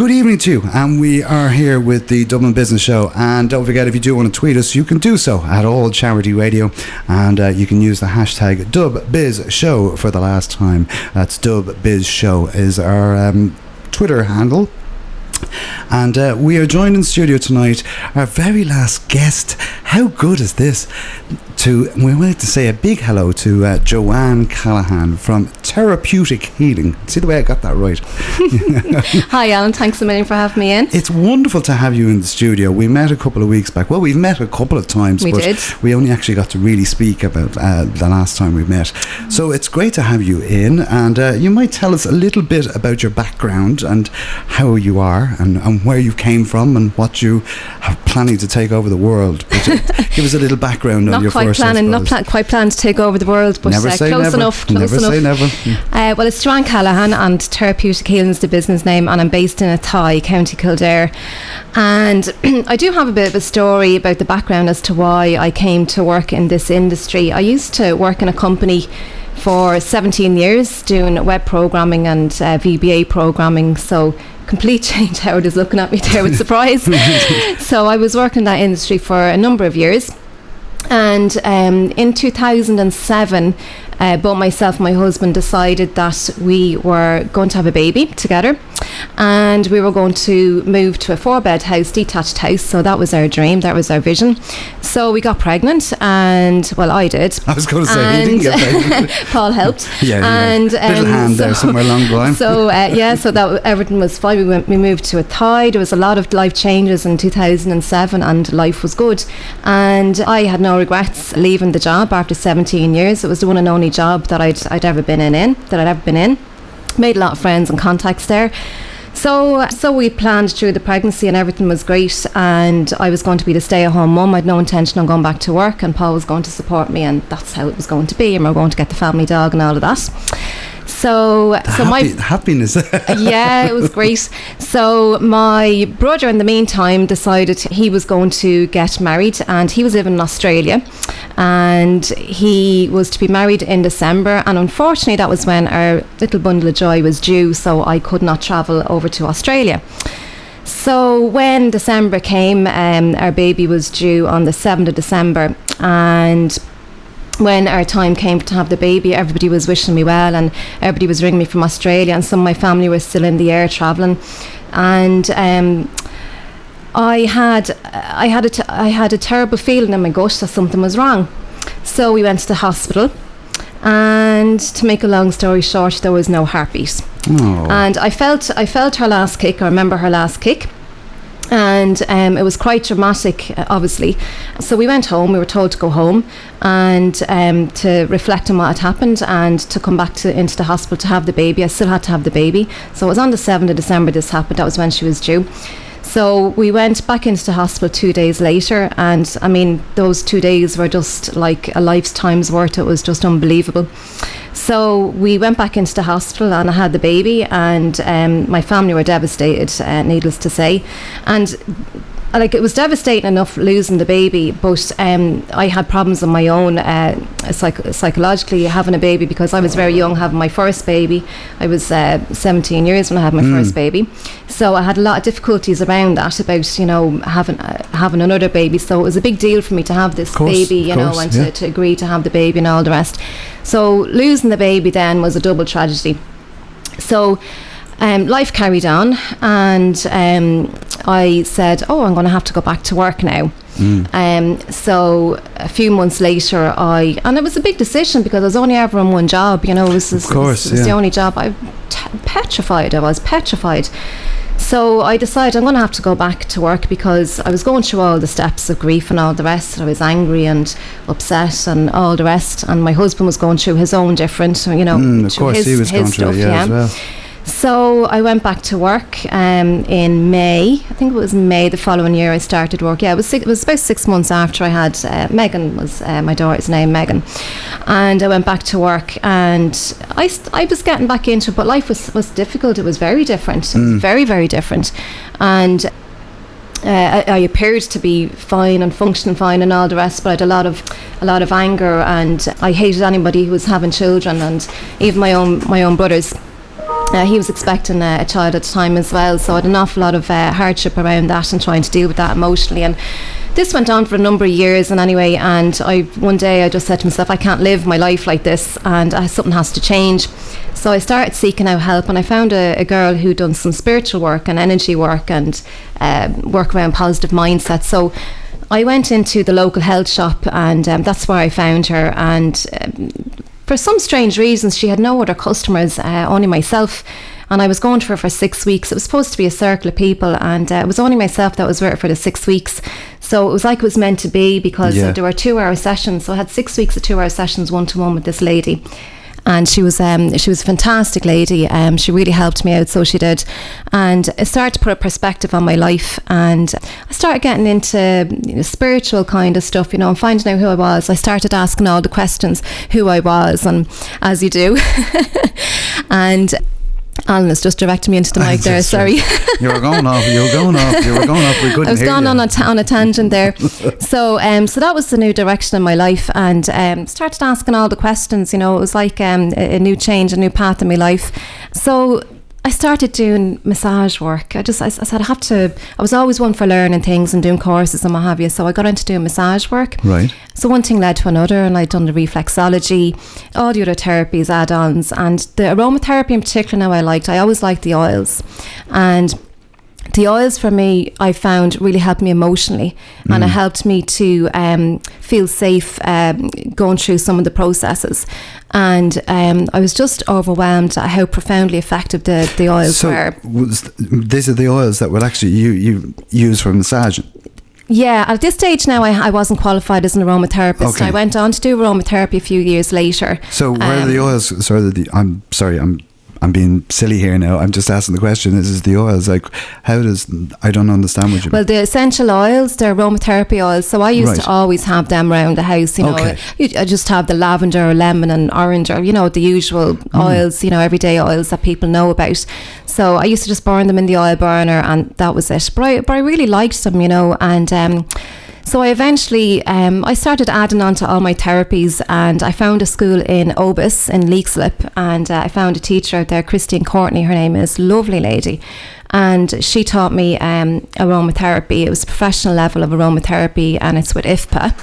Good evening to you, and we are here with the Dublin Business Show. And don't forget, if you do want to tweet us, you can do so at All Charity Radio, and you can use the hashtag DubBizShow for the last time. That's DubBizShow is our Twitter handle. And we are joined in studio tonight, our very last guest. How good is this? We would like to say a big hello to Johann Callaghan from Therapeutic Healing. See the way I got that right? Hi Alan, thanks a million for having me in. It's wonderful to have you in the studio. We met a couple of weeks back. Well, we've met a couple of times, but we only actually got to really speak about the last time we met. So it's great to have you in, and you might tell us a little bit about your background and how you are and where you came from and what you are planning to take over the world. But give us a little background on your first. Not quite planning to take over the world, but never say close never. enough. Never say never. Well, it's Johann Callaghan, and Therapeutic Healing is the business name, and I'm based in Athy, County Kildare. And I do have a bit of a story about the background as to why I came to work in this industry. I used to work in a company for 17 years doing web programming and VBA programming, so complete change. Howard is looking at me there with surprise. So I was working in that industry for a number of years. And in 2007, both myself and my husband decided that we were going to have a baby together, and we were going to move to a 4-bed house, detached house. So that was our dream, that was our vision. So we got pregnant, and well, I did. I was going to say, he didn't get pregnant. Paul helped. And little hand there somewhere along the line. So so that everything was fine. We moved to Athy. There was a lot of life changes in 2007, and life was good. And I had no regrets leaving the job after 17 years. It was the one and only job that I'd ever been in. Made a lot of friends and contacts there. So we planned through the pregnancy, and everything was great, and I was going to be the stay-at-home mum. I had no intention of going back to work, and Paul was going to support me, and that's how it was going to be, and we were going to get the family dog and all of that. So my happiness. Yeah, it was great. So my brother, in the meantime, decided he was going to get married, and he was living in Australia, and he was to be married in December, and unfortunately that was when our little bundle of joy was due, so I could not travel over to Australia. So when December came, our baby was due on the 7th of December, and when our time came to have the baby, everybody was wishing me well, and everybody was ringing me from Australia, and some of my family were still in the air travelling, and I had a terrible feeling in my gut that something was wrong. So we went to the hospital, and to make a long story short, there was no heartbeat. Oh. And I felt her last kick. I remember her last kick. And it was quite dramatic, obviously. So we went home. We were told to go home and to reflect on what had happened, and to come back into the hospital to have the baby. I still had to have the baby. So it was on the 7th of December this happened. That was when she was due. So we went back into the hospital 2 days later, and I mean, those 2 days were just like a lifetime's worth. It was just unbelievable. So we went back into the hospital, and I had the baby, and my family were devastated, needless to say. And it was devastating enough losing the baby, but I had problems on my own psychologically having a baby, because I was very young having my first baby. I was 17 years when I had my first baby, so I had a lot of difficulties around that, about having another baby. So it was a big deal for me to have this baby, and to agree to have the baby and all the rest. So losing the baby then was a double tragedy. So life carried on, and I said, I'm going to have to go back to work now. So a few months later, and it was a big decision, because I was only ever on one job, it was the only job. I was petrified. So I decided I'm going to have to go back to work, because I was going through all the steps of grief and all the rest. I was angry and upset and all the rest, and my husband was going through his own different, of course, he was going through it, as well. So I went back to work in May. I think it was May the following year I started work. Yeah, it was about 6 months after I had Megan, was my daughter's name, Megan. And I went back to work, and I was getting back into it, but life was difficult. It was very different. It was very, very different. And I appeared to be fine and functioning fine and all the rest, but I had a lot of anger, and I hated anybody who was having children, and even my own brothers. He was expecting a child at the time as well, so I had an awful lot of hardship around that and trying to deal with that emotionally. And this went on for a number of years, and one day I just said to myself, I can't live my life like this, and something has to change. So I started seeking out help, and I found a girl who'd done some spiritual work and energy work and work around positive mindset. So I went into the local health shop, and that's where I found her. And for some strange reasons, she had no other customers, only myself. And I was going to her for 6 weeks. It was supposed to be a circle of people, and it was only myself that was with her for the 6 weeks. So it was like it was meant to be, because there were 2-hour sessions. So I had 6 weeks of 2-hour sessions, 1-to-1 with this lady. And she was a fantastic lady. She really helped me out, so she did. And it started to put a perspective on my life, and I started getting into spiritual kind of stuff, and finding out who I was. I started asking all the questions who I was, and as you do. And Alan has just directed me into the mic there, sorry. You were going off. We couldn't I was hear going you. on a tangent there. So that was the new direction in my life, and started asking all the questions. It was like a new change, a new path in my life. So I started doing massage work. I said I was always one for learning things and doing courses and what have you. So I got into doing massage work. Right. So one thing led to another, and I'd done the reflexology, all the other therapies, add-ons, and the aromatherapy in particular. Now I always liked the oils, and the oils for me, I found, really helped me emotionally, and it helped me to feel safe going through some of the processes. And I was just overwhelmed at how profoundly effective the oils were. These are the oils that will actually you use for massaging? Yeah, at this stage now, I wasn't qualified as an aromatherapist. Okay. I went on to do aromatherapy a few years later. So where are the oils? I'm sorry, I'm being silly here now. I'm just asking the question. This is the oils. Like, I don't understand what you mean. Well, the essential oils, they're aromatherapy oils. So I used to always have them around the house. I just have the lavender or lemon and orange, or, the usual oils, everyday oils that people know about. So I used to just burn them in the oil burner, and that was it. But I really liked them, and so I eventually, I started adding on to all my therapies, and I found a school in Obis in Leixlip, and I found a teacher out there, Christine Courtney, her name is, lovely lady. And she taught me aromatherapy. It was a professional level of aromatherapy, and it's with IFPA.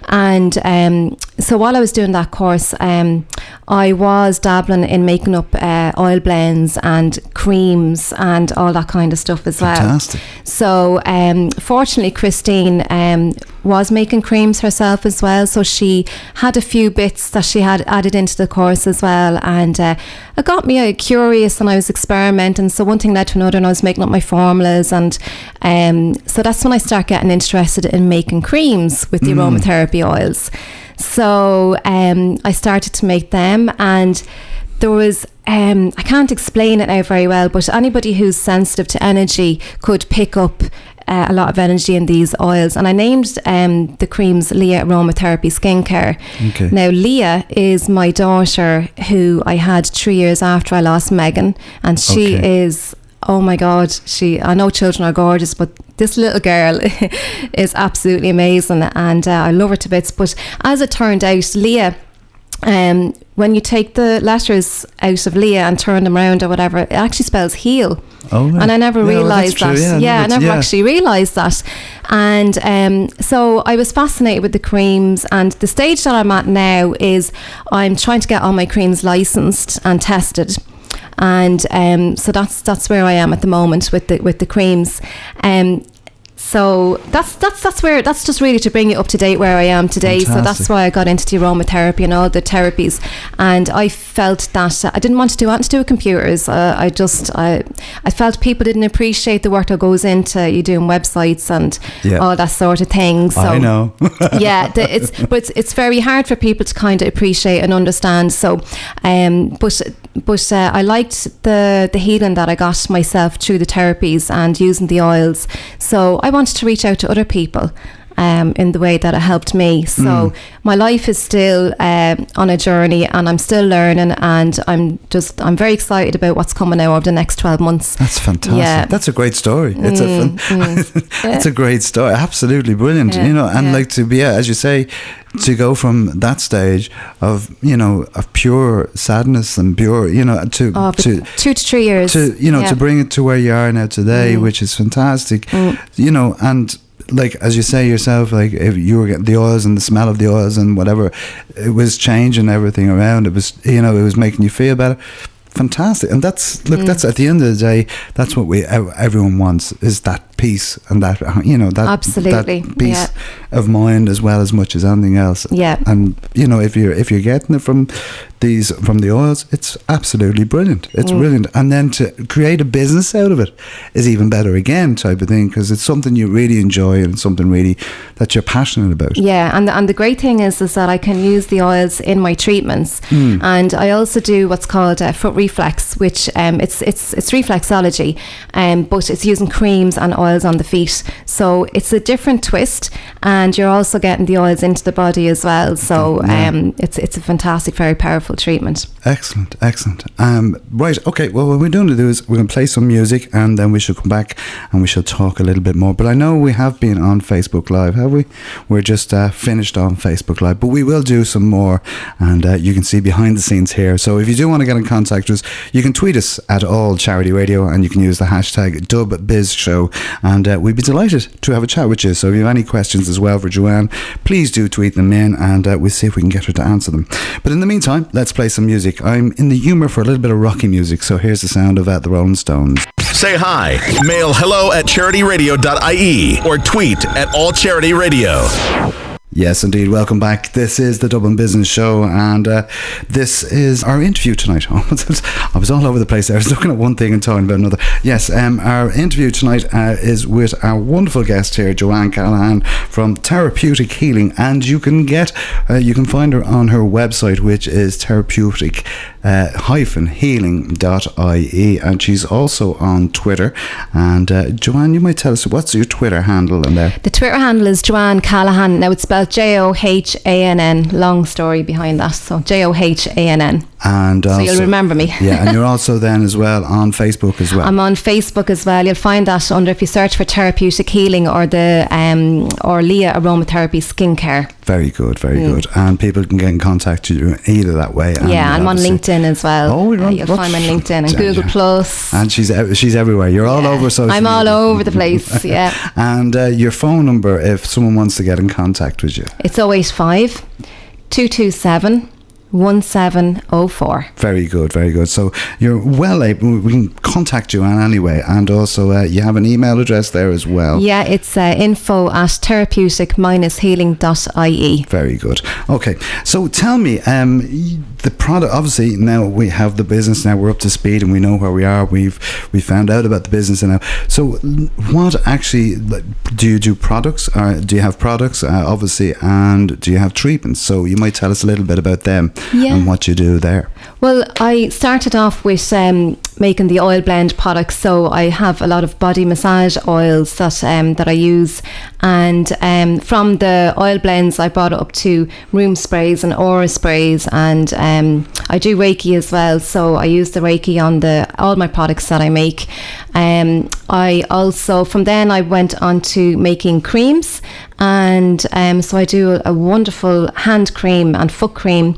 And so while I was doing that course, I was dabbling in making up oil blends and creams and all that kind of stuff as well. Fantastic. So fortunately, Christine was making creams herself as well. So she had a few bits that she had added into the course as well. And it got me curious, and I was experimenting. So one thing led to another, and I was making up my formulas. And so that's when I started getting interested in making creams with the aromatherapy oils. So I started to make them, and there was I can't explain it now very well, but anybody who's sensitive to energy could pick up a lot of energy in these oils. And I named the creams Leah Aromatherapy Skincare. Okay. Now Leah is my daughter, who I had 3 years after I lost Megan, and she is, oh my God, I know children are gorgeous, but this little girl is absolutely amazing, and I love her to bits. But as it turned out, Leah, when you take the letters out of Leah and turn them around or whatever, it actually spells heal. Oh, right. And I never realised that. I never actually realised that. And so I was fascinated with the creams, and the stage that I'm at now is I'm trying to get all my creams licensed and tested. And so that's where I am at the moment with the creams. So that's just really to bring you up to date where I am today. Fantastic. So that's why I got into the aromatherapy and all the therapies, and I felt that I didn't want to do anything to do with computers. I felt people didn't appreciate the work that goes into you doing websites and all that sort of thing. So I know. it's very hard for people to kind of appreciate and understand. So but I liked the healing that I got myself through the therapies and using the oils. So I wanted to reach out to other people in the way that it helped me. So my life is still on a journey, and I'm still learning, and I'm very excited about what's coming out over the next 12 months. That's fantastic. Yeah. That's a great story. It's it's a great story. Absolutely brilliant. And like to be, as you say, to go from that stage of of pure sadness and pure to 2 to 3 years to bring it to where you are now today, which is fantastic. And like as you say yourself, like if you were getting the oils and the smell of the oils and whatever, it was changing everything around. It was it was making you feel better. Fantastic. And that's that's at the end of the day, that's what everyone wants, is that peace and that that absolutely that peace of mind as well, as much as anything else. And if you're getting it from the oils, it's absolutely brilliant. It's brilliant. And then to create a business out of it is even better again, type of thing, because it's something you really enjoy and something really that you're passionate about. And the great thing is that I can use the oils in my treatments, and I also do what's called foot reflex, which it's reflexology, but it's using creams and oils on the feet, so it's a different twist, and you're also getting the oils into the body as well. So it's a fantastic, very powerful treatment. Excellent. Right, okay, well, what we're going to do is we're going to play some music, and then we shall come back and we shall talk a little bit more. But I know we have been on Facebook Live, have we? We're just finished on Facebook Live, but we will do some more, and you can see behind the scenes here. So if you do want to get in contact with us, you can tweet us at All Charity Radio, and you can use the hashtag DubBizShow, and we'd be delighted to have a chat with you. So if you have any questions as well for Joanne, please do tweet them in, and we'll see if we can get her to answer them. But in the meantime, let's play some music. I'm in the humour for a little bit of rocky music, so here's the sound of the Rolling Stones. Say hi. Mail hello@charityradio.ie or tweet at All Charity Radio. Yes, indeed. Welcome back. This is the Dublin Business Show, and this is our interview tonight. I was all over the place there. I was looking at one thing and talking about another. Yes, our interview tonight is with our wonderful guest here, Johann Callaghan from Therapeutic Healing, and you can find her on her website, which is therapeutic-healing.ie, and she's also on Twitter. And Joanne, you might tell us, what's your Twitter handle in there? The Twitter handle is Johann Callaghan. Now it's spelled Johann, long story behind that, so Johann. And so you'll remember me. And you're also then as well on Facebook as well. I'm on Facebook as well. You'll find that under, if you search for Therapeutic Healing or the or Leah Aromatherapy Skincare. Very good. And people can get in contact with you either that way. And I'm on LinkedIn as well. You'll find me on LinkedIn and Google Plus. And she's everywhere. You're all over social media. I'm all over the place. And your phone number, if someone wants to get in contact with you, it's 085 227 1704. Very good. So you're well able, we can contact you on anyway, and also you have an email address there as well. It's info@therapeutic-healing.ie. Very good. Okay, so tell me, the product, obviously now we have the business, now we're up to speed and we know where we are, we found out about the business now. So what actually, do you do products, or do you have products obviously, and do you have treatments? So you might tell us a little bit about them and what you do there. Well, I started off with making the oil blend products, so I have a lot of body massage oils that I use, and from the oil blends I brought it up to room sprays and aura sprays, and I do Reiki as well, so I use the Reiki on all my products that I make. I also, from then I went on to making creams, and so I do a wonderful hand cream and foot cream,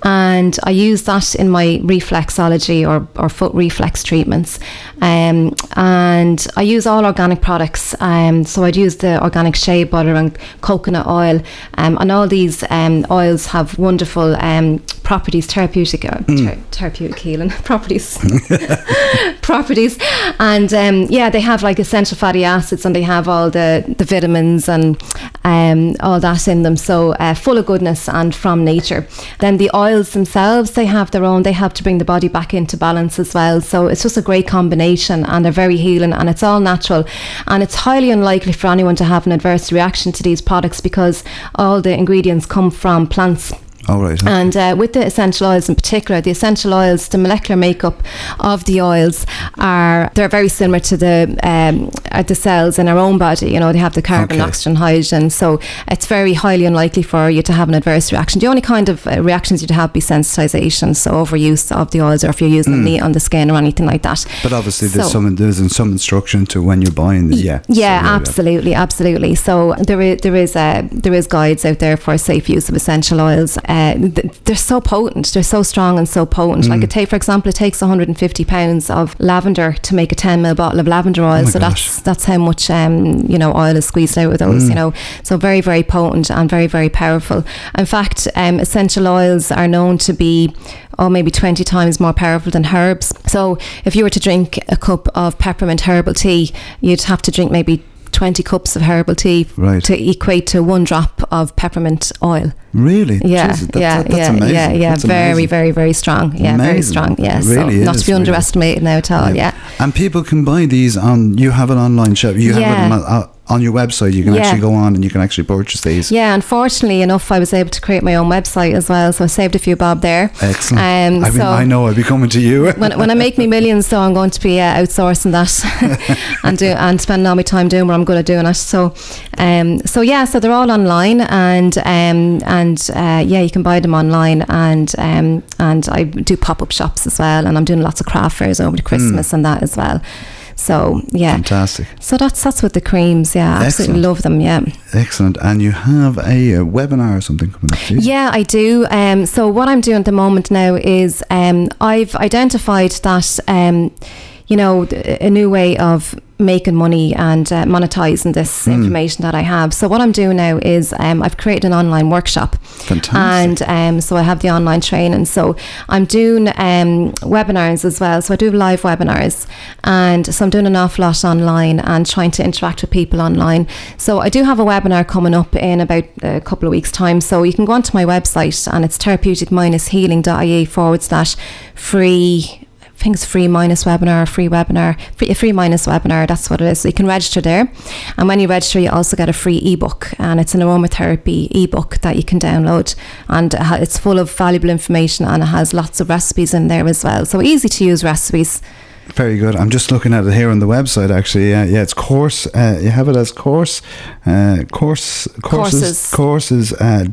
and I use that in my reflexology or foot reflex treatments, and I use all organic products, so I'd use the organic shea butter and coconut oil, and all these oils have wonderful properties, therapeutic healing properties and they have like essential fatty acids, and they have all the vitamins and all that in them, so full of goodness and from nature. Then the oils themselves, they have their own, they help to bring the body back into balance as well, so it's just a great combination, and they're very healing, and it's all natural, and it's highly unlikely for anyone to have an adverse reaction to these products because all the ingredients come from plants. Oh, right. And with the essential oils in particular, the essential oils, the molecular makeup of the oils they're very similar to the cells in our own body. You know, they have the carbon, oxygen, hydrogen. So it's very highly unlikely for you to have an adverse reaction. The only kind of reactions you'd have be sensitization, so overuse of the oils, or if you're using them on the skin or anything like that. But obviously there's some instruction to when you're buying them. Absolutely. So there is guides out there for safe use of essential oils. They're so potent, they're so strong and so potent. Like for example, it takes 150 pounds of lavender to make a 10ml bottle of lavender oil. So that's how much oil is squeezed out of those. You know, so very, very potent and very, very powerful. In fact, essential oils are known to be maybe 20 times more powerful than herbs. So if you were to drink a cup of peppermint herbal tea, you'd have to drink maybe 20 cups of herbal tea to equate to 1 drop of peppermint oil. Really? Yeah. Jesus, that's amazing. Yeah. That's very, amazing. very, very strong. Yeah, amazing. very strong. Yeah. It really not to be underestimated now at all. Yeah. And people can buy these you have an online shop. You have it on your website. You can actually go on and you can actually purchase these. Yeah, unfortunately enough, I was able to create my own website as well, so I saved a few bob there. Excellent. I know I'll be coming to you. when I make me millions, so I'm going to be outsourcing that and spending all my time doing what I'm good at doing it. So they're all online, and you can buy them online, and I do pop-up shops as well, and I'm doing lots of craft fairs over the Christmas and that as well. So fantastic. So that's with the creams. Yeah, absolutely love them. Yeah, excellent. And you have a webinar or something coming up, do you? Yeah, I do. So what I'm doing at the moment now is I've identified that a new way of making money and monetizing this information that I have. So what I'm doing now is I've created an online workshop. Fantastic. And so I have the online training. So I'm doing webinars as well. So I do live webinars, and so I'm doing an awful lot online and trying to interact with people online. So I do have a webinar coming up in about a couple of weeks' time. So you can go onto my website, and it's therapeutic-healing.ie/free. I think it's free minus webinar, free minus webinar, that's what it is. So you can register there, and when you register you also get a free ebook, and it's an aromatherapy ebook that you can download, and it's full of valuable information, and it has lots of recipes in there as well, so easy to use recipes. Very good. I'm just looking at it here on the website, actually. Yeah, it's course. You have it as courses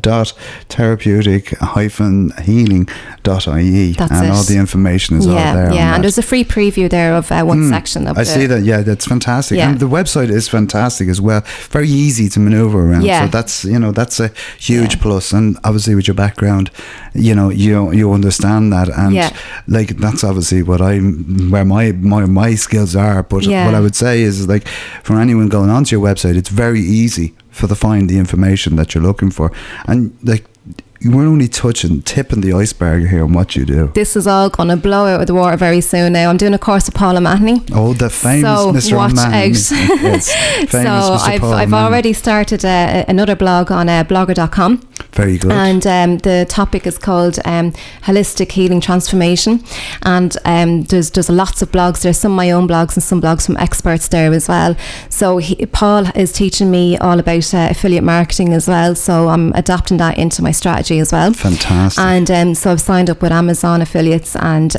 dot therapeutic-healing.ie, and all the information is all there. Yeah, and there's a free preview there of one section of see that. Yeah, that's fantastic. Yeah. And the website is fantastic as well. Very easy to maneuver around. Yeah. So that's a huge plus. And obviously with your background, you understand that, and like that's obviously where my skills are. But what I would say is, like, for anyone going onto your website, it's very easy to find the information that you're looking for, and like, we're only tipping the iceberg here on what you do. This is all going to blow out of the water very soon now. I'm doing a course with Paul O'Mahony. Oh, the famous Mr. Watch O'Mahony. out. Yes, famous Mr. Paul I've already started another blog on blogger.com. Very good. And the topic is called Holistic Healing Transformation. And there's lots of blogs. There's some of my own blogs and some blogs from experts there as well. So Paul is teaching me all about affiliate marketing as well. So I'm adapting that into my strategy as well. Fantastic. And so I've signed up with Amazon affiliates and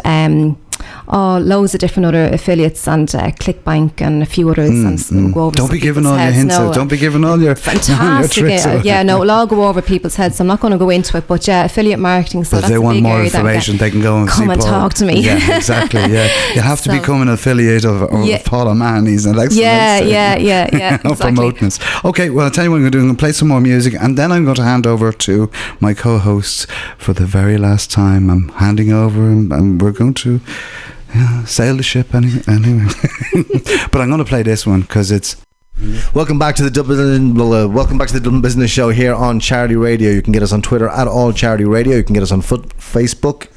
loads of different other affiliates and ClickBank and a few others. And we'll go over Don't be giving all your hints out. Don't be giving all your fantastic. Your tricks out. It'll all go over people's heads. So I'm not going to go into it. But affiliate marketing. So if that's they want more information, they can go and come and talk to me. Yeah, exactly. Yeah, you have to become an affiliate of Paul O'Mahony's and excellent. Yeah. Exactly. Promoting us. Okay, well, I'll tell you what I'm going to do. I'm going to play some more music, and then I'm going to hand over to my co-hosts for the very last time. I'm handing over, and we're going to sail the ship anyway. But I'm going to play this one because it's. Welcome back to the Dublin Business Show here on Charity Radio. You can get us on Twitter at All Charity Radio. You can get us on Facebook,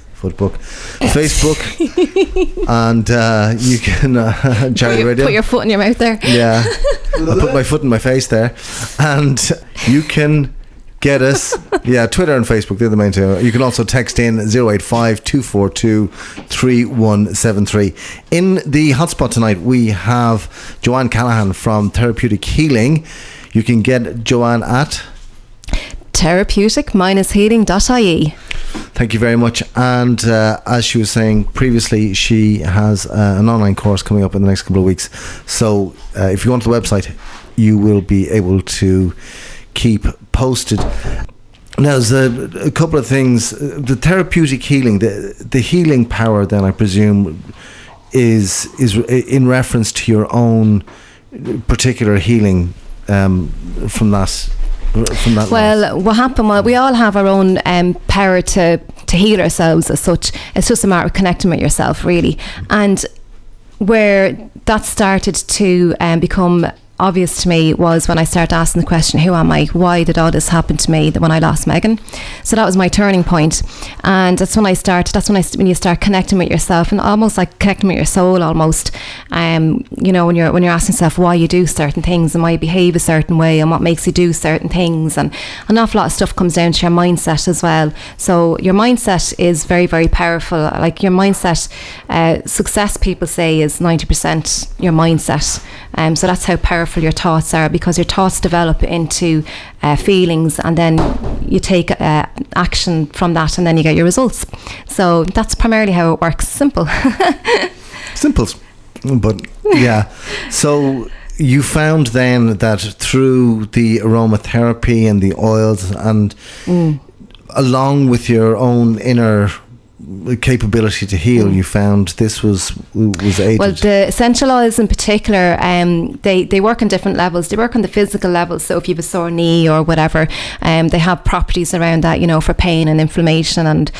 and you can Charity Radio. Put your foot in your mouth there. Yeah, I put my foot in my face there, and you can get us. Yeah, Twitter and Facebook, they're the main two. You can also text in 085-242-3173. In the hotspot tonight, we have Johann Callaghan from Therapeutic Healing. You can get Johann at therapeutic-healing.ie. Thank you very much. And as she was saying previously, she has an online course coming up in the next couple of weeks. So if you go onto the website, you will be able to keep posted. Now, there's a couple of things. The therapeutic healing, the healing power, then I presume, is in reference to your own particular healing from that. Well, what happened? Well, we all have our own power to heal ourselves as such. It's just a matter of connecting with yourself, really. And where that started to become obvious to me was when I started asking the question, who am I? Why did all this happen to me when I lost Megan? So that was my turning point. And that's when when you start connecting with yourself, and almost like connecting with your soul almost, when you're asking yourself why you do certain things and why you behave a certain way and what makes you do certain things. And an awful lot of stuff comes down to your mindset as well. So your mindset is very, very powerful. Like your mindset, success people say is 90% your mindset. So that's how powerful your thoughts are, because your thoughts develop into feelings, and then you take action from that, and then you get your results. So that's primarily how it works. Simple. Simples. But yeah. So you found then that through the aromatherapy and the oils, and along with your own inner capability to heal, you found this was aided. Well, the essential oils in particular, they work on different levels. They work on the physical level. So if you have a sore knee or whatever, they have properties around that, for pain and inflammation and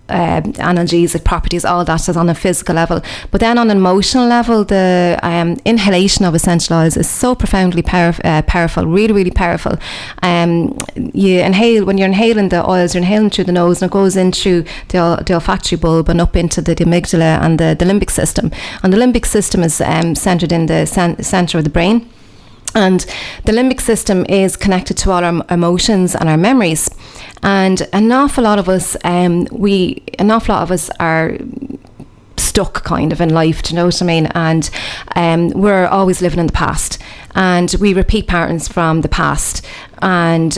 analgesic properties. All that is on a physical level. But then on an emotional level, the inhalation of essential oils is so profoundly powerful, really, really powerful. You inhale, when you're inhaling the oils, you're inhaling through the nose, and it goes in through the olfactory bulb and up into the amygdala and the limbic system. And the limbic system is centered in the center of the brain. And the limbic system is connected to all our emotions and our memories. And an awful lot of us are stuck kind of in life, do you know what I mean? And we're always living in the past, and we repeat patterns from the past. And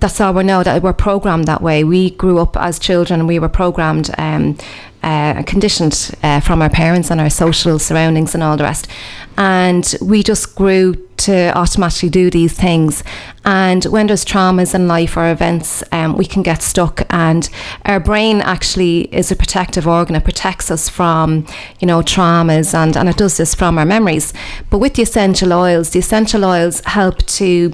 that's all we know, that we're programmed that way. We grew up as children, and we were programmed conditioned from our parents and our social surroundings and all the rest. And we just grew to automatically do these things. And when there's traumas in life or events, we can get stuck, and our brain actually is a protective organ. It protects us from traumas, and it does this from our memories. But with the essential oils help to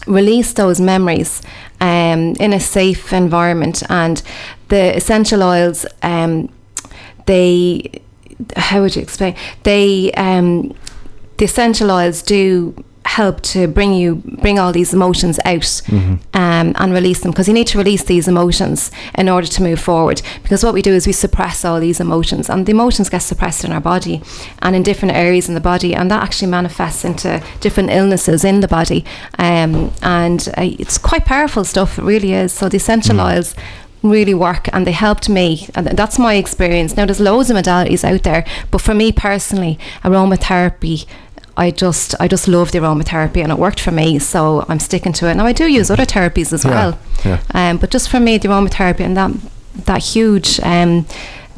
release those memories in a safe environment. And the essential oils, how would you explain? The essential oils do help to bring all these emotions out, and release them, because you need to release these emotions in order to move forward. Because what we do is we suppress all these emotions, and the emotions get suppressed in our body and in different areas in the body, and that actually manifests into different illnesses in the body. And it's quite powerful stuff, it really is. So the essential oils really work, and they helped me, and that's my experience. Now there's loads of modalities out there, but for me personally, aromatherapy, I just love the aromatherapy, and it worked for me, so I'm sticking to it. Now I do use other therapies as well, but just for me, the aromatherapy and that huge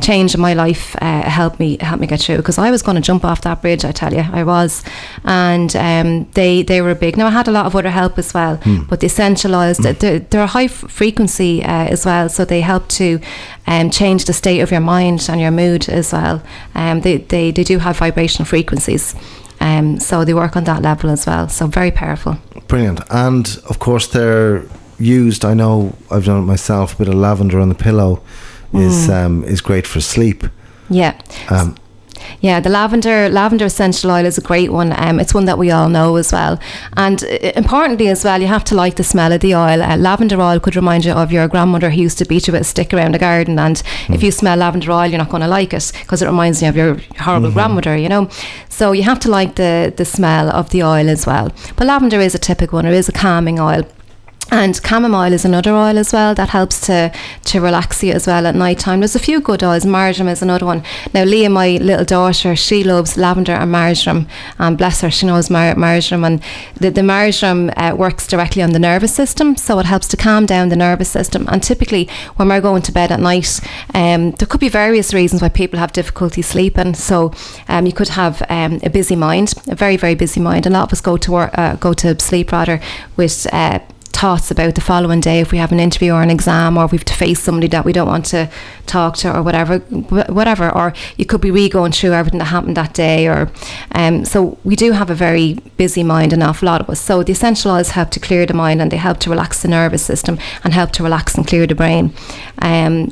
change in my life helped me get through, because I was going to jump off that bridge, I tell you, I was. And they were big. Now I had a lot of other help as well, but the essential oils, they're a high frequency as well, so they help to change the state of your mind and your mood as well. They do have vibrational frequencies. So they work on that level as well. So very powerful. Brilliant. And of course they're used, I know I've done it myself, a bit of lavender on the pillow is great for sleep. Yeah. The lavender essential oil is a great one. It's one that we all know as well. And importantly as well, you have to like the smell of the oil. Lavender oil could remind you of your grandmother who used to beat you with a stick around the garden. And if you smell lavender oil, you're not going to like it, because it reminds you of your horrible grandmother, So you have to like the smell of the oil as well. But lavender is a typical one. It is a calming oil. And chamomile is another oil as well that helps to relax you as well at night time. There's a few good oils. Marjoram is another one. Now, Leah, my little daughter, she loves lavender and marjoram. And bless her, she knows marjoram. And the marjoram works directly on the nervous system, so it helps to calm down the nervous system. And typically, when we're going to bed at night, there could be various reasons why people have difficulty sleeping. So you could have a busy mind, a very, very busy mind. A lot of us go to sleep with thoughts about the following day, if we have an interview or an exam, or if we have to face somebody that we don't want to talk to, or whatever, or you could be re-going through everything that happened that day, or so we do have a very busy mind, an awful lot of us. So the essential oils help to clear the mind, and they help to relax the nervous system and help to relax and clear the brain.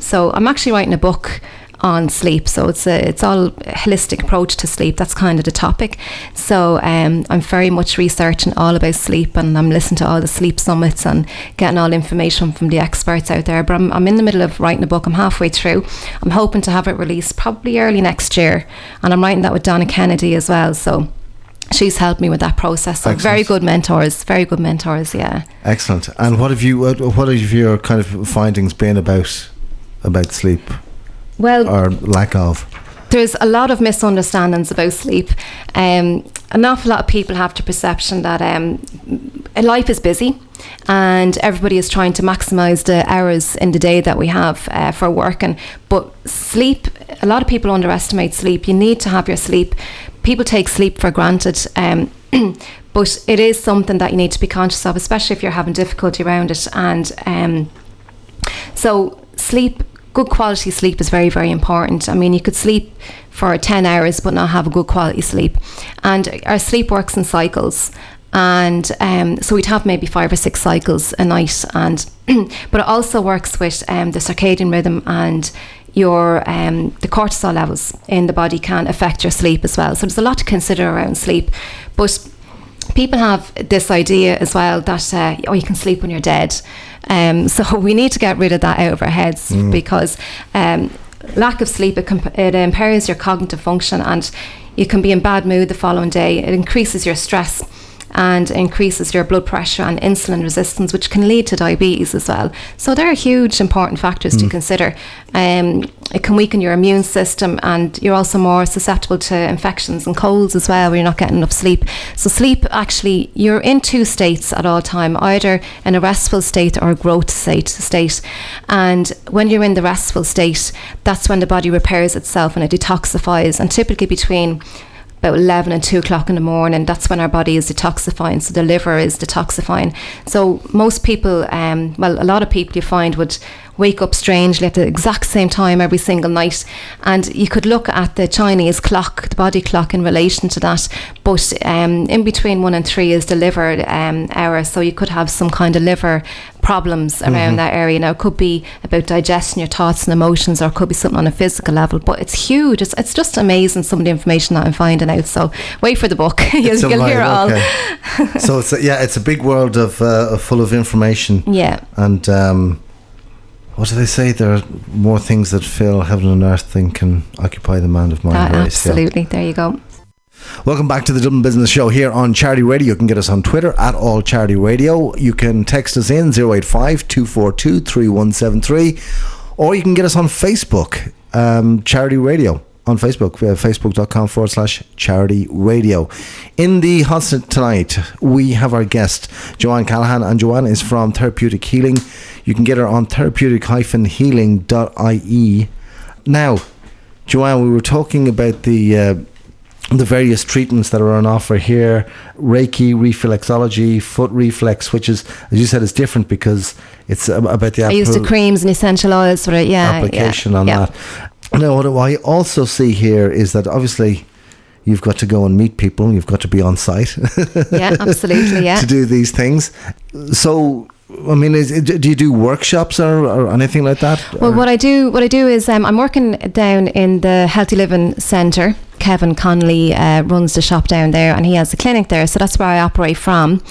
So I'm actually writing a book on sleep, so it's all holistic approach to sleep. That's kind of the topic. So I'm very much researching all about sleep, and I'm listening to all the sleep summits and getting all information from the experts out there. But I'm in the middle of writing a book. I'm halfway through. I'm hoping to have it released probably early next year, and I'm writing that with Donna Kennedy as well. So she's helped me with that process. So very good mentors, yeah. Excellent. And what have your kind of findings been about sleep? Well, or lack of? There's a lot of misunderstandings about sleep. An awful lot of people have the perception that life is busy and everybody is trying to maximise the hours in the day that we have for working. But sleep, a lot of people underestimate sleep. You need to have your sleep. People take sleep for granted. But it is something that you need to be conscious of, especially if you're having difficulty around it. And so sleep, good quality sleep is very, very important. I mean, you could sleep for 10 hours but not have a good quality sleep. And our sleep works in cycles. And so we'd have maybe 5 or 6 cycles a night. And but it also works with the circadian rhythm, and your the cortisol levels in the body can affect your sleep as well. So there's a lot to consider around sleep. But people have this idea as well that you can sleep when you're dead. So we need to get rid of that out of our heads, because lack of sleep, it impairs your cognitive function, and you can be in bad mood the following day. It increases your stress and increases your blood pressure and insulin resistance, which can lead to diabetes as well. So there are huge important factors to consider. It can weaken your immune system, and you're also more susceptible to infections and colds as well when you're not getting enough sleep. So sleep, actually, you're in 2 states at all time, either in a restful state or a growth state. And when you're in the restful state, that's when the body repairs itself and it detoxifies, and typically between about 11 and 2 o'clock in the morning, that's when our body is detoxifying, so the liver is detoxifying. So most people, a lot of people you find would wake up strangely at the exact same time every single night, and you could look at the Chinese clock, the body clock, in relation to that, but in between 1 and 3 is the liver hour, so you could have some kind of liver problems around that area. Now, it could be about digesting your thoughts and emotions, or it could be something on a physical level, but it's huge. It's just amazing, some of the information that I'm finding out. So wait for the book. You'll hear it all. So it's a big world of full of information. Yeah. And what do they say? There are more things that fill heaven and earth than can occupy the mind of mind. Absolutely. There you go. Welcome back to the Dublin Business Show here on Charity Radio. You can get us on Twitter at All Charity Radio. You can text us in 085 242 3173, or you can get us on Facebook, Charity Radio on Facebook, facebook.com/Charity Radio. In the hot seat tonight, we have our guest, Johann Callaghan, and Johann is from Therapeutic Healing. You can get her on therapeutic-healing.ie. Now, Johann, we were talking about the various treatments that are on offer here: Reiki, reflexology, foot reflex, which is, as you said, is different because it's about the I use the creams and essential oils for it. Application on that. Now, what I also see here is that obviously you've got to go and meet people. You've got to be on site. Yeah, absolutely. Yeah. To do these things. So, I mean, do you do workshops or anything like that? Well, what I do is I'm working down in the Healthy Living Centre Kevin Connolly runs the shop down there, and he has a clinic there, so that's where I operate from.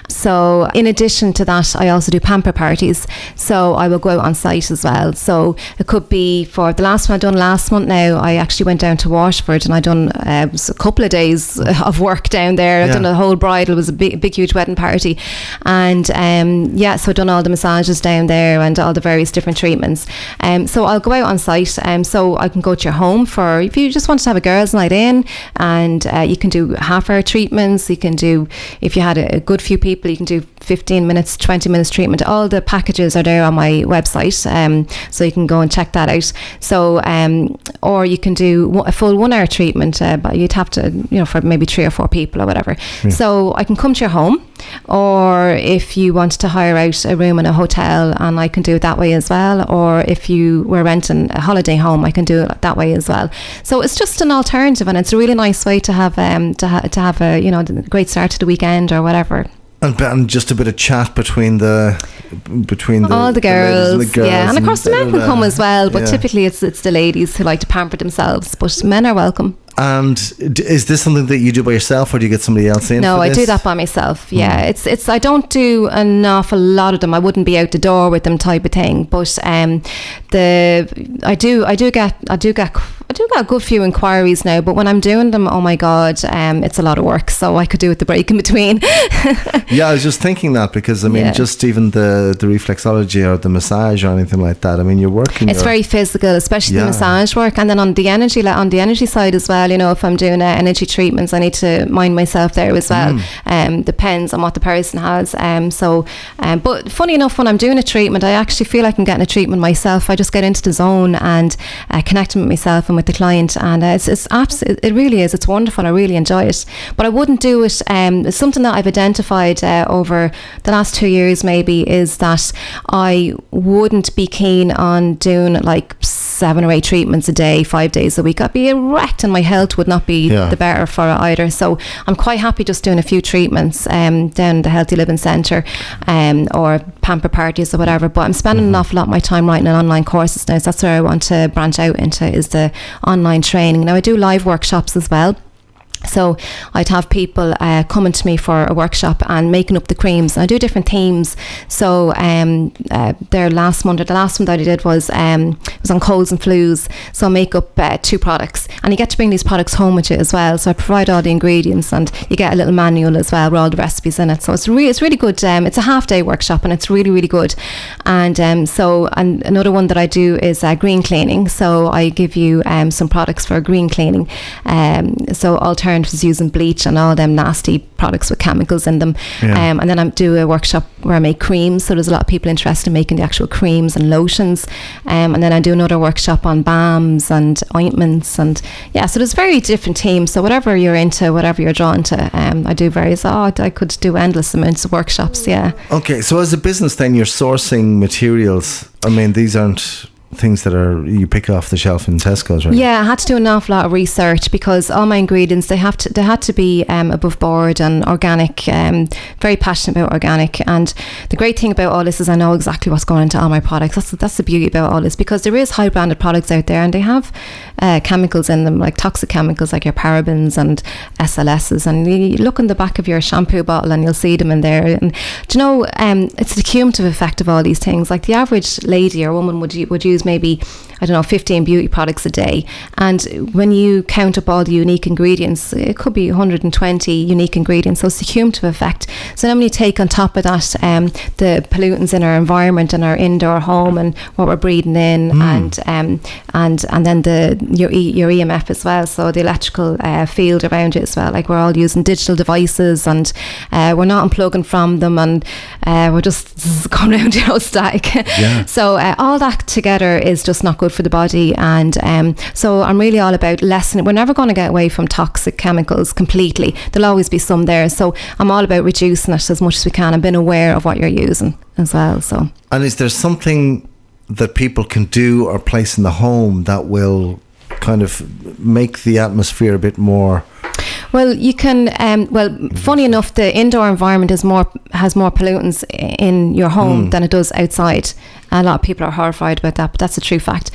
So in addition to that, I also do pamper parties, so I will go out on site as well. So it could be, for the last one I done last month now, I actually went down to Waterford, and I done it was a couple of days of work down there. I've done a whole bridal, it was a big huge wedding party, and so I've done all the massages down there and all the various different treatments. So I'll go out on site, so I can go to your home for, if you just want to have a girls' night in, and you can do half-hour treatments. You can do, if you had a good few people, you can do 15 minutes, 20 minutes treatment. All the packages are there on my website, so you can go and check that out. So or you can do a full 1 hour treatment, but you'd have to, for maybe 3 or 4 people or whatever. So I can come to your home, or if you want to hire out a room in a hotel, and I can do it that way as well. Or if you were renting a holiday home, I can do it that way as well. So it's just an alternative, and it's a really nice way to have a great start to the weekend or whatever. And just a bit of chat between the all the girls, yeah, and of course the men can come as well, but yeah. Typically it's the ladies who like to pamper themselves, but men are welcome. And is this something that you do by yourself, or do you get somebody else in? No, for I this? do that by myself. Yeah, it's I don't do an awful lot of them. I wouldn't be out the door with them type of thing. But I do get a good few inquiries now. But when I'm doing them, oh my God, it's a lot of work. So I could do it the break in between. Yeah, I was just thinking that, because I mean, just even the reflexology or the massage or anything like that. I mean, you're working. It's very physical, especially the massage work, and then on the energy side as well. If I'm doing energy treatments, I need to mind myself there as well. Depends on what the person has. But funny enough, when I'm doing a treatment, I actually feel like I'm getting a treatment myself. I just get into the zone and connecting with myself and with the client, and it really is. It's wonderful. I really enjoy it. But I wouldn't do it. Something that I've identified over the last 2 years maybe is that I wouldn't be keen on doing like 7 or 8 treatments a day, 5 days a week. I'd be wrecked, and my health would not be the better for it either. So I'm quite happy just doing a few treatments down the Healthy Living Centre, or pamper parties or whatever. But I'm spending an awful lot of my time writing online courses now, so that's where I want to branch out into, is the online training. Now I do live workshops as well. So I'd have people coming to me for a workshop and making up the creams. And I do different themes. So the last one that I did was on colds and flus. So I make up 2 products, and you get to bring these products home with you as well. So I provide all the ingredients, and you get a little manual as well with all the recipes in it. So it's really good. It's a half-day workshop, and it's really, really good. And and another one that I do is green cleaning. So I give you some products for green cleaning. So alternatives using bleach and all them nasty products with chemicals in them. And then I do a workshop where I make creams. So there's a lot of people interested in making the actual creams and lotions. And then I do another workshop on balms and ointments, and so there's very different themes. So whatever you're into, whatever you're drawn to, I do various. I could do endless amounts of workshops. Okay, so as a business then, you're sourcing materials. I mean, these aren't things that you pick off the shelf in Tesco's, right? Yeah, I had to do an awful lot of research, because all my ingredients, they had to be above board and organic. Very passionate about organic, and the great thing about all this is I know exactly what's going into all my products. That's the beauty about all this, because there is high branded products out there, and they have chemicals in them, like toxic chemicals like your parabens and SLSs, and you look in the back of your shampoo bottle and you'll see them in there. And do you know, it's the cumulative effect of all these things. Like the average lady or woman would use maybe, 15 beauty products a day, and when you count up all the unique ingredients, it could be 120 unique ingredients. So it's the cumulative effect. So then when you take on top of that the pollutants in our environment and our indoor home and what we're breathing in, and then your EMF as well, so the electrical field around it as well. Like we're all using digital devices, and we're not unplugging from them, and we're just going around static. So all that together is just not good for the body. And so I'm really all about lessening. We're never going to get away from toxic chemicals completely. There'll always be some there. So I'm all about reducing it as much as we can and being aware of what you're using as well. So, and is there something that people can do or place in the home that will kind of make the atmosphere a bit more Well, you can. Funny enough, the indoor environment has more pollutants in your home than it does outside. A lot of people are horrified about that, but that's a true fact.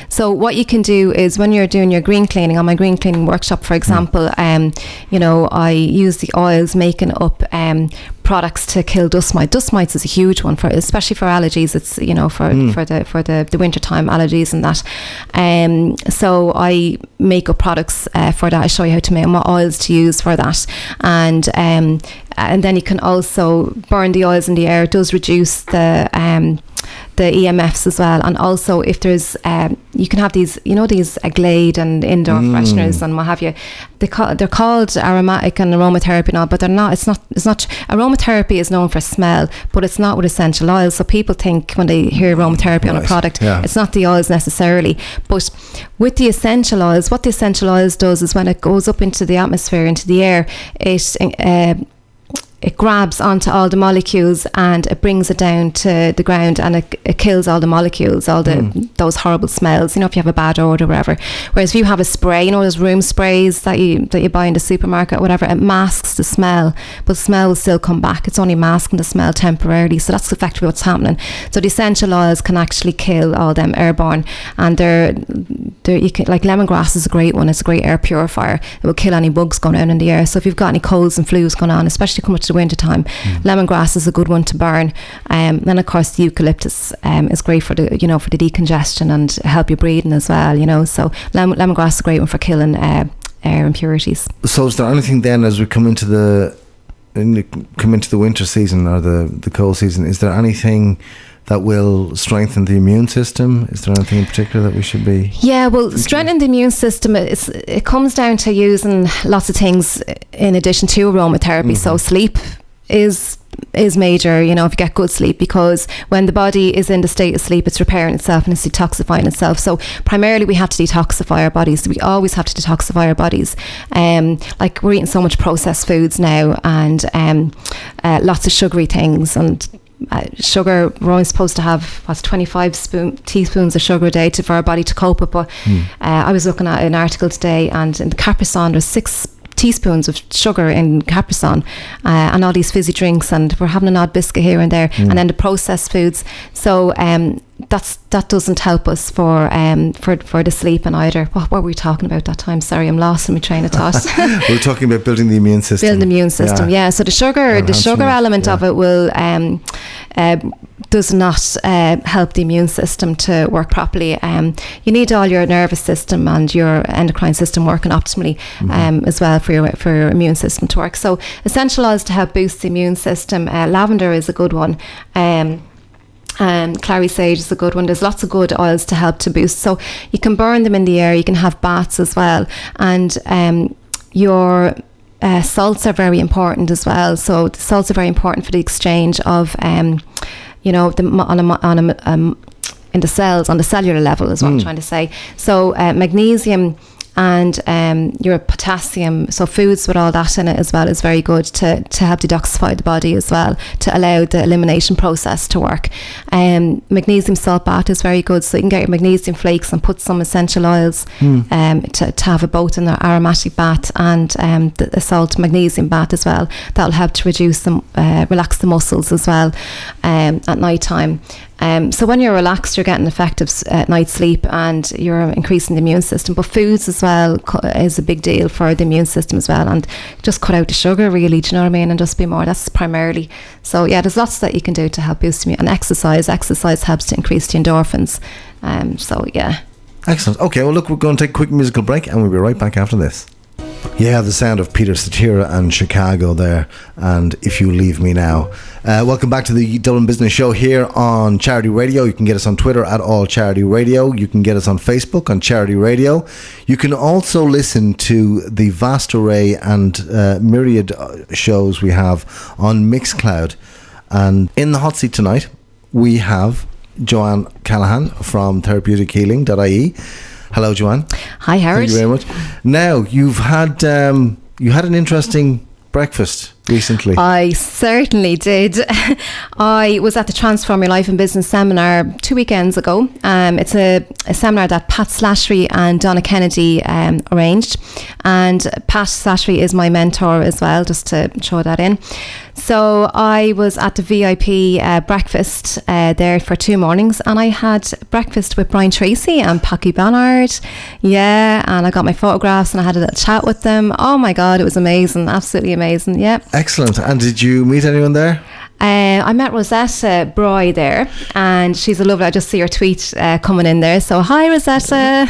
So what you can do is when you're doing your green cleaning, on my green cleaning workshop, for example, I use the oils making up products to kill dust mites. Dust mites is a huge one, especially for allergies. It's for the wintertime allergies and that. So I make up products for that. I show you how to make what oils to use for that, and then you can also burn the oils in the air. It does reduce the EMFs as well. And also, if there's you can have these Glade and indoor fresheners and what have you. They're called aromatic and aromatherapy and all, but they're not. It's not. Aromatherapy is known for smell, but it's not with essential oils. So people think when they hear aromatherapy on a product, it's not the oils necessarily. But with the essential oils, what the essential oils does is when it goes up into the atmosphere, into the air, it grabs onto all the molecules and it brings it down to the ground, and it kills all the molecules, all those horrible smells, if you have a bad odor or whatever. Whereas if you have a spray, those room sprays that you buy in the supermarket or whatever, it masks the smell, but the smell will still come back. It's only masking the smell temporarily. So that's effectively what's happening. So the essential oils can actually kill all them airborne, and you can, like lemongrass is a great one. It's a great air purifier. It will kill any bugs going out in the air. So if you've got any colds and flus going on, especially coming to the winter time, lemongrass is a good one to burn. Then of course the eucalyptus is great for the for the decongestion and help your breathing as well. So lemongrass is a great one for killing air impurities. So is there anything then, as we come into the winter season or the cold season, is there anything that will strengthen the immune system? Is there anything in particular that we should be? Yeah, well, strengthening the immune system, it comes down to using lots of things in addition to aromatherapy. So sleep is major, if you get good sleep, because when the body is in the state of sleep, it's repairing itself and it's detoxifying itself. So primarily we have to detoxify our bodies. We always have to detoxify our bodies. Like we're eating so much processed foods now, and lots of sugary things, and sugar, we're only supposed to have 25 teaspoons of sugar a day for our body to cope with, but I was looking at an article today, and in the Capri-Sun there's 6 teaspoons of sugar in Capri-Sun, and all these fizzy drinks, and we're having an odd biscuit here and there, and then the processed foods. So that doesn't help us for the sleeping either. What were we talking about that time? Sorry, I'm lost in my train of thought. We're talking about building the immune system. Building the immune system, yeah. So the sugar element of it will does not help the immune system to work properly. You need all your nervous system and your endocrine system working optimally as well for your immune system to work. So essential oils to help boost the immune system. Lavender is a good one. And clary sage is a good one. There's lots of good oils to help to boost. So you can burn them in the air. You can have baths as well. And your salts are very important as well. So the salts are very important for the exchange of, in the cells, on the cellular level is what I'm trying to say. So magnesium and your potassium, so foods with all that in it as well, is very good to help detoxify the body as well, to allow the elimination process to work. Magnesium salt bath is very good, so you can get your magnesium flakes and put some essential oils to have it both in the aromatic bath and the salt magnesium bath as well. That'll help to reduce relax the muscles as well at night time. So when you're relaxed, you're getting effective night's sleep and you're increasing the immune system. But foods as well is a big deal for the immune system as well. And just cut out the sugar, really, do you know what I mean? And just be more, that's primarily. So yeah, there's lots that you can do to help boost immune. And exercise helps to increase the endorphins. So yeah. Excellent. Okay, well look, we're going to take a quick musical break and we'll be right back after this. Yeah, the sound of Peter Cetera and Chicago there, and If You Leave Me Now. Welcome back to the Dublin Business Show here on Charity Radio. You can get us on Twitter at All Charity Radio. You can get us on Facebook on Charity Radio. You can also listen to the vast array and myriad shows we have on Mixcloud. And in the hot seat tonight, we have Johann Callaghan from Therapeutic Healing.ie. Hello, Joanne. Hi, Howard. Thank you very much. Now, you had an interesting breakfast recently? I certainly did. I was at the Transform Your Life and Business seminar 2 weekends ago. It's a seminar that Pat Slattery and Donna Kennedy arranged. And Pat Slattery is my mentor as well, just to throw that in. So I was at the VIP breakfast there for 2 mornings, and I had breakfast with Brian Tracy and Paki Bannard. Yeah, and I got my photographs and I had a little chat with them. Oh my God, it was amazing. Absolutely amazing. Yeah. Excellent. And did you meet anyone there? I met Rosetta Bry there, and she's a lovely. I just see her tweet coming in there. So hi, Rosetta.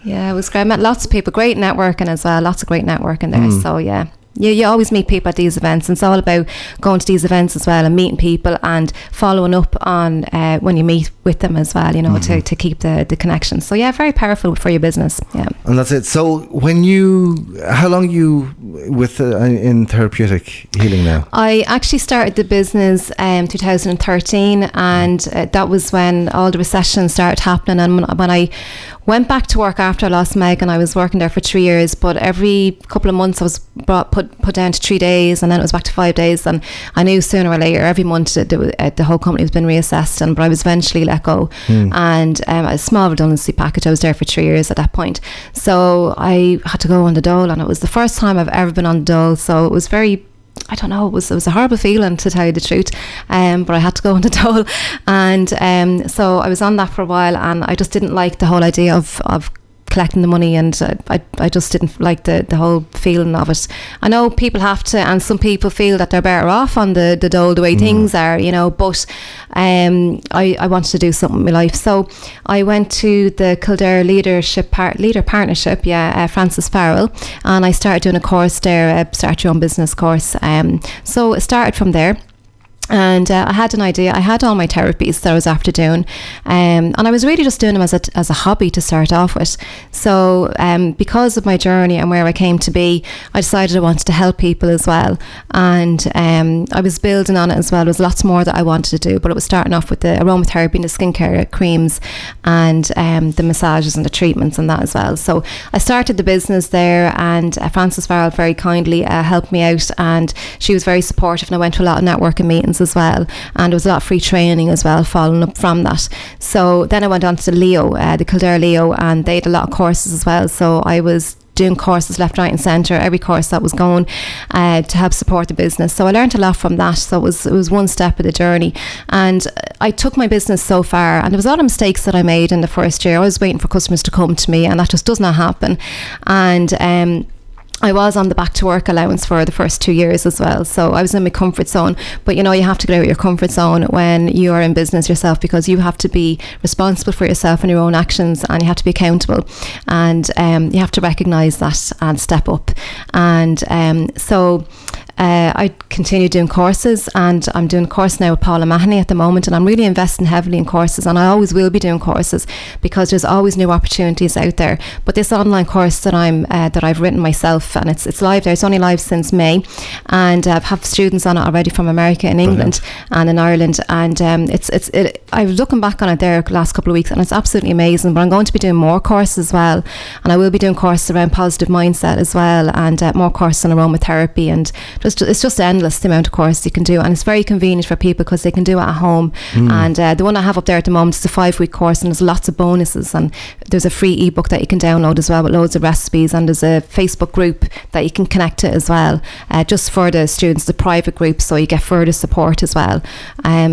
Yeah, it was great. I met lots of people. Great networking as well. Lots of great networking there. So yeah. You always meet people at these events, and it's all about going to these events as well and meeting people and following up on when you meet with them as well, you know, to keep the connection. So yeah, very powerful for your business. Yeah. And that's it. So how long are you with in therapeutic healing now? I actually started the business 2013, and that was when all the recession started happening, and when I went back to work after I lost Meg, and I was working there for 3 years, but every couple of months I was put down to 3 days, and then it was back to 5 days, and I knew sooner or later every month the whole company was been reassessed, but I was eventually let go. And a small redundancy package. I was there for 3 years at that point, so I had to go on the dole, and it was the first time I've ever been on the dole, so it was very, I don't know, it was a horrible feeling, to tell you the truth, but I had to go on the dole, and so I was on that for a while, and I just didn't like the whole idea of collecting the money, and I just didn't like the whole feeling of it. I know people have to, and some people feel that they're better off on the dole the way things are, you know, but I wanted to do something in my life, so I went to the Kildare Leader Partnership, Francis Farrell, and I started doing a course there, a Start Your Own Business course, so it started from there. And I had an idea. I had all my therapies that I was after doing, and I was really just doing them as a hobby to start off with. So because of my journey and where I came to be, I decided I wanted to help people as well. And I was building on it as well. There was lots more that I wanted to do, but it was starting off with the aromatherapy and the skincare creams, and the massages and the treatments and that as well. So I started the business there, and Frances Farrell very kindly helped me out, and she was very supportive, and I went to a lot of networking meetings as well, and there was a lot of free training as well following up from that. So then I went on to Leo, the Kildare Leo, and they had a lot of courses as well, so I was doing courses left, right and centre, every course that was going to help support the business. So I learned a lot from that. So it was one step of the journey, and I took my business so far, and there was a lot of mistakes that I made in the first year. I was waiting for customers to come to me, and that just does not happen. And I was on the back to work allowance for the first 2 years as well, so I was in my comfort zone. But you know, you have to get out of your comfort zone when you are in business yourself, because you have to be responsible for yourself and your own actions, and you have to be accountable, and you have to recognise that and step up. And so I continue doing courses, and I'm doing a course now with Paula Mahoney at the moment, and I'm really investing heavily in courses, and I always will be doing courses because there's always new opportunities out there. But this online course that I've written myself, and it's live there. It's only live since May, and I've had students on it already from America and England and in Ireland, and I was looking back on it there the last couple of weeks, and it's absolutely amazing. But I'm going to be doing more courses as well, and I will be doing courses around positive mindset as well, and more courses on aromatherapy, and it's just endless the amount of courses you can do, and it's very convenient for people because they can do it at home. And the one I have up there at the moment is a 5-week course, and there's lots of bonuses, and there's a free ebook that you can download as well with loads of recipes, and there's a Facebook group that you can connect to as well, just for the students, the private group, so you get further support as well.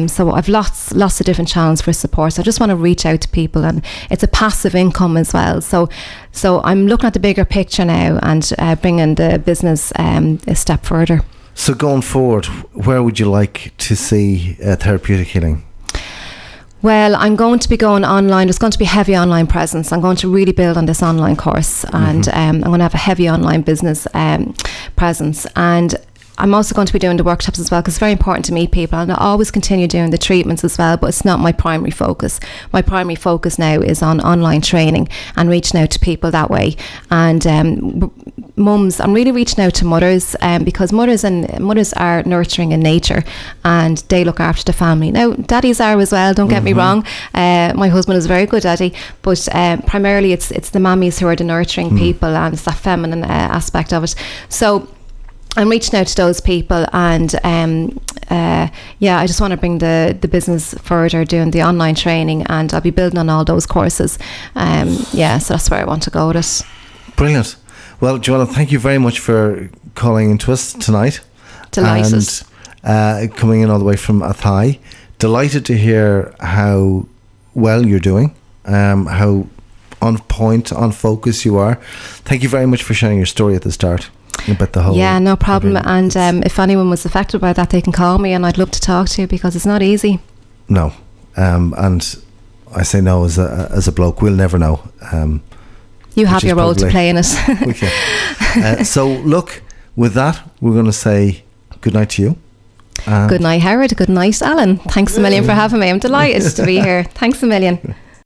So I've lots of different channels for support, so I just want to reach out to people, and it's a passive income as well. So I'm looking at the bigger picture now, and bringing the business a step further. So going forward, where would you like to see Therapeutic Healing? Well, I'm going to be going online. There's going to be heavy online presence. I'm going to really build on this online course, and I'm going to have a heavy online business presence. And I'm also going to be doing the workshops as well, because it's very important to meet people, and I always continue doing the treatments as well, but it's not my primary focus. My primary focus now is on online training and reaching out to people that way. And mums, I'm really reaching out to mothers, because mothers are nurturing in nature, and they look after the family. Now, daddies are as well, don't get me wrong. My husband is a very good daddy, but primarily it's the mammies who are the nurturing people, and it's that feminine aspect of it. So I'm reaching out to those people, and I just want to bring the business further, doing the online training, and I'll be building on all those courses. So that's where I want to go with it. Brilliant. Well, Joanna, thank you very much for calling into us tonight. Delighted. And coming in all the way from Athy. Delighted to hear how well you're doing, how on point, on focus you are. Thank you very much for sharing your story at the start about the whole. Yeah, no problem. And if anyone was affected by that, they can call me, and I'd love to talk to you, because it's not easy. No, and I say no as a bloke. We'll never know. You have your role to play in it. Okay. So look, with that, we're going to say good night to you. Good night, Howard. Good night, Alan. Thanks a million for having me. I'm delighted to be here. Thanks a million.